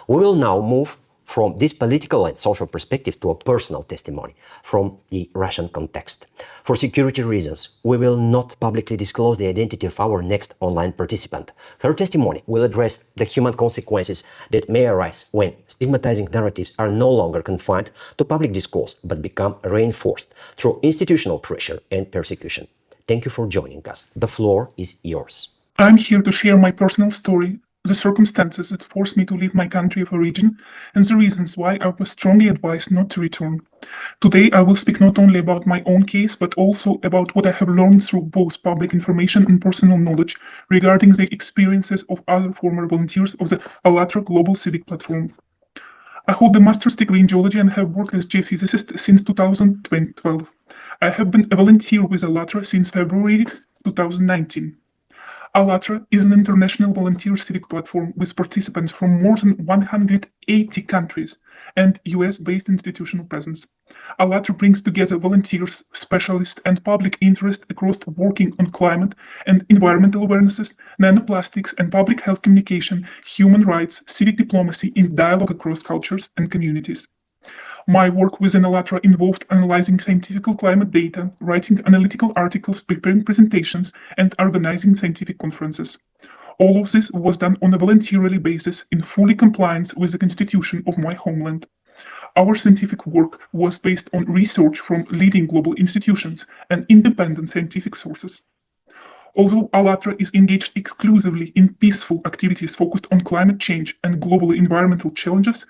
We will now move from this political and social perspective to a personal testimony from the Russian context. For security reasons, we will not publicly disclose the identity of our next online participant. Her testimony will address the human consequences that may arise when stigmatizing narratives are no longer confined to public discourse but become reinforced through institutional pressure and persecution. Thank you for joining us. The floor is yours. I'm here to share my personal story, the circumstances that forced me to leave my country of origin, and the reasons why I was strongly advised not to return. Today, I will speak not only about my own case, but also about what I have learned through both public information and personal knowledge regarding the experiences of other former volunteers of the ALLATRA Global Civic Platform. I hold a master's degree in geology and have worked as geophysicist since 2012. I have been a volunteer with ALLATRA since February 2019. ALLATRA is an international volunteer civic platform with participants from more than 180 countries and US-based institutional presence. ALLATRA brings together volunteers, specialists, and public interest across working on climate and environmental awarenesses, nanoplastics, and public health communication, human rights, civic diplomacy in dialogue across cultures and communities. My work within ALLATRA involved analyzing scientific climate data, writing analytical articles, preparing presentations, and organizing scientific conferences. All of this was done on a voluntarily basis in fully compliance with the constitution of my homeland. Our scientific work was based on research from leading global institutions and independent scientific sources. Although ALLATRA is engaged exclusively in peaceful activities focused on climate change and global environmental challenges,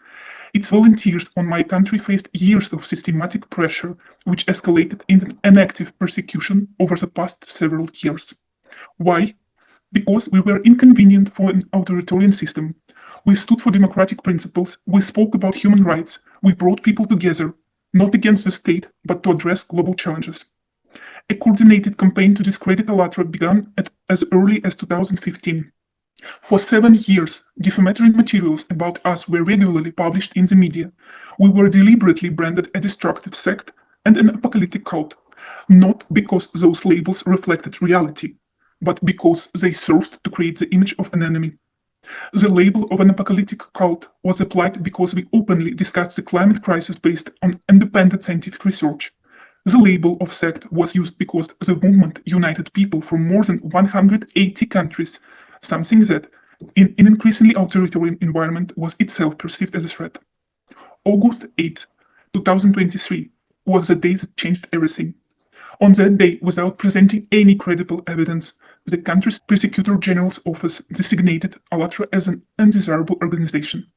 its volunteers on my country faced years of systematic pressure, which escalated in an active persecution over the past several years. Why? Because we were inconvenient for an authoritarian system. We stood for democratic principles, we spoke about human rights, we brought people together, not against the state, but to address global challenges. A coordinated campaign to discredit ALLATRA began as early as 2015. For 7 years, defamatory materials about us were regularly published in the media. We were deliberately branded a destructive sect and an apocalyptic cult, not because those labels reflected reality, but because they served to create the image of an enemy. The label of an apocalyptic cult was applied because we openly discussed the climate crisis based on independent scientific research. The label of sect was used because the movement united people from more than 180 countries, something that, in an increasingly authoritarian environment, was itself perceived as a threat. August 8, 2023 was the day that changed everything. On that day, without presenting any credible evidence, the country's Prosecutor General's office designated ALLATRA as an undesirable organization.